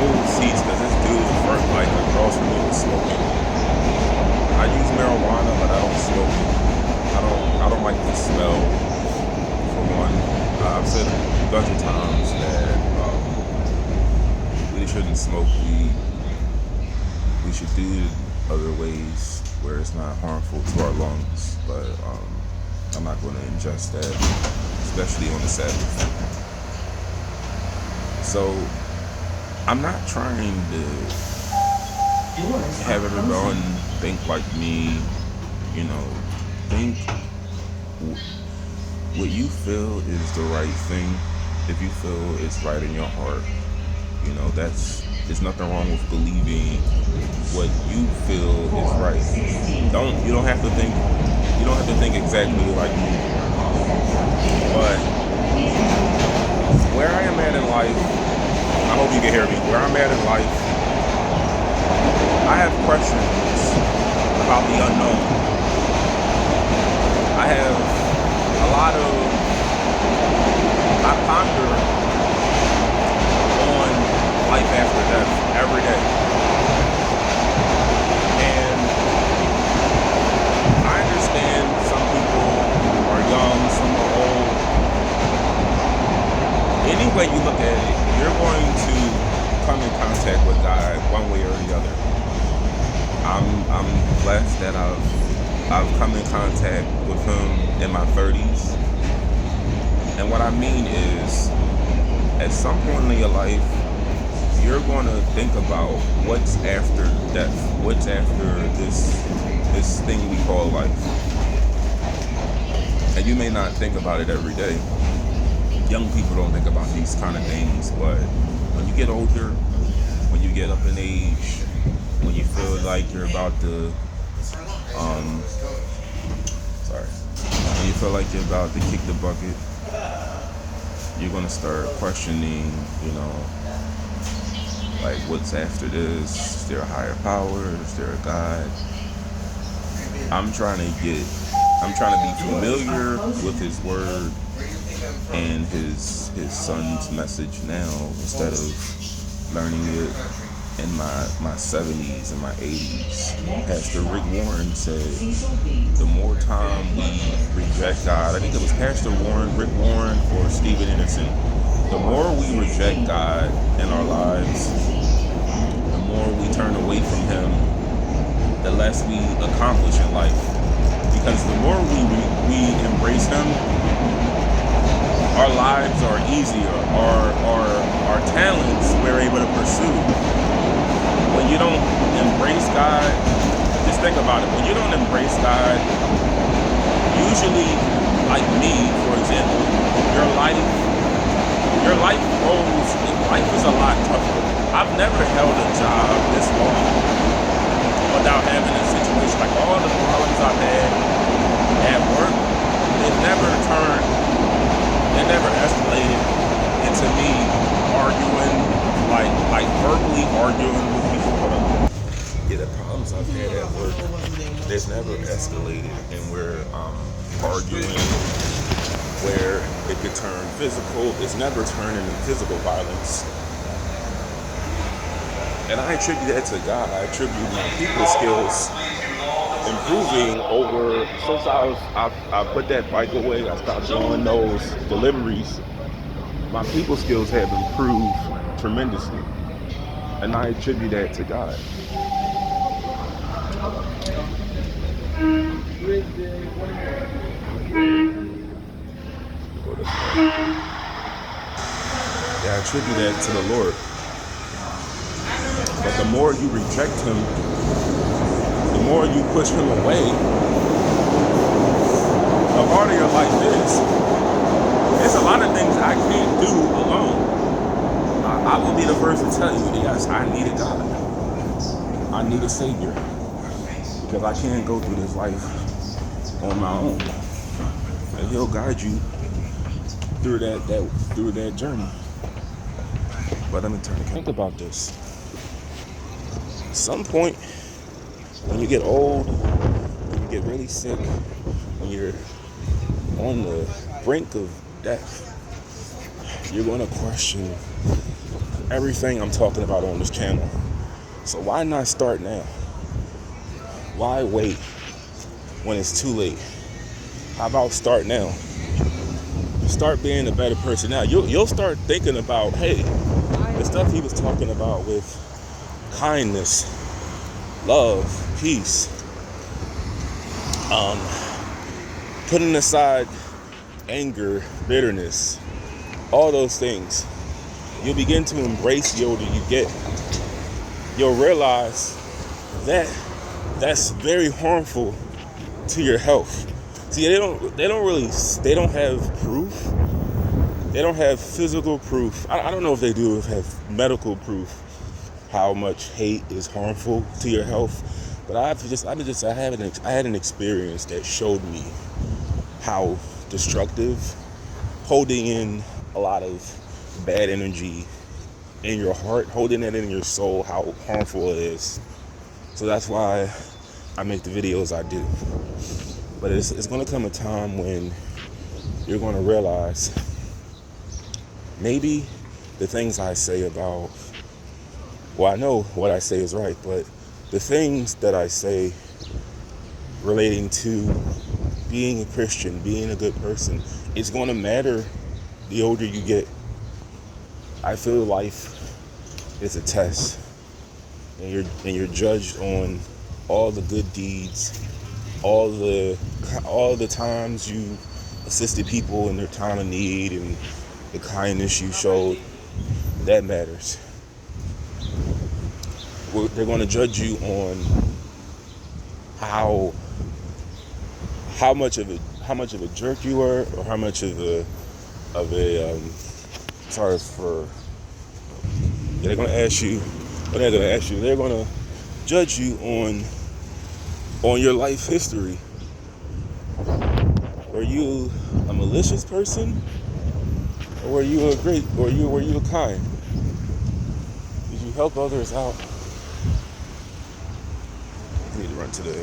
removed seats because this dude in front, like across from me, was smoking. I use marijuana, but I don't smoke it. I don't like the smell. For one, I've said a bunch of times that we shouldn't smoke weed. We should do it other ways where it's not harmful to our lungs. But I'm not going to ingest that, especially on the Sabbath. So I'm not trying to have everyone think like me, think what you feel is the right thing. If you feel it's right in your heart, there's nothing wrong with believing what you feel is right. You don't have to think exactly like me. But where I am at in life, I hope you can hear me. Where I'm at in life, I have questions about the unknown. I ponder on life after death every day. And I understand some people are young, some are old. Any way you look at it, you're going to come in contact with God one way or the other. I'm blessed that I've come in contact with Him in my 30s. And what I mean is, at some point in your life, you're going to think about what's after death, what's after this thing we call life. And you may not think about it every day. Young people don't think about these kind of things, but when you get older, when you get up in age, when you feel like you're about to, when you feel like you're about to kick the bucket, you're going to start questioning, like what's after this? Is there a higher power? Is there a God? I'm trying to be familiar with His word and His Son's message now, instead of learning it in my 70s and my 80s. Pastor Rick Warren said, the more time we reject God, I think it was Pastor Warren, Rick Warren, or Stephen Anderson, the more we reject God in our lives, the more we turn away from Him, the less we accomplish in life. Because the more we embrace Him, our lives are easier, our talents we're able to pursue. When you don't embrace God, just think about it. When you don't embrace God, usually, like me, for example, life is a lot tougher. I've never held a job this long without having a situation like all the problems I've had at work. They never escalated into me arguing, like verbally arguing with people. Yeah, the problems I've had at work, they've never escalated, and we're arguing where it could turn physical. It's never turned into physical violence. And I attribute that to God. I attribute my people skills improving over, since I put that bike away, I stopped doing those deliveries. My people skills have improved tremendously. And I attribute that to God. Yeah, I attribute that to the Lord. But the more you reject Him, the more you push Him away, the harder your life is. There's a lot of things I can't do alone. I will be the first to tell you, yes, I need a God. I need a Savior. Because I can't go through this life on my own. And He'll guide you through that journey. But let me think about this. At some point, when you get old, when you get really sick, when you're on the brink of death, you're going to question everything I'm talking about on this channel. So why not start now? Why wait when it's too late? How about start now? Start being a better person now. You'll start thinking about, hey, the stuff he was talking about with kindness, love, peace, putting aside anger, bitterness, all those things. You'll begin to embrace the older you get. You'll realize that that's very harmful to your health. See, they don't have proof. They don't have physical proof. I don't know if they do have medical proof how much hate is harmful to your health. But I had an experience that showed me how destructive holding in a lot of bad energy in your heart, holding it in your soul, how harmful it is. So that's why I make the videos I do. But it's going to come a time when you're going to realize maybe the things I say about, well, I know what I say is right, but the things that I say relating to being a Christian, being a good person, it's going to matter the older you get. I feel life is a test, and you're judged on all the good deeds, all the times you assisted people in their time of need, and the kindness you showed. That matters. They're going to judge you on how much of a jerk you were, or how much of a sorry for. They're going to ask you. They're going to judge you on your life history. Were you a malicious person, or were you kind? Did you help others out? I need to run today.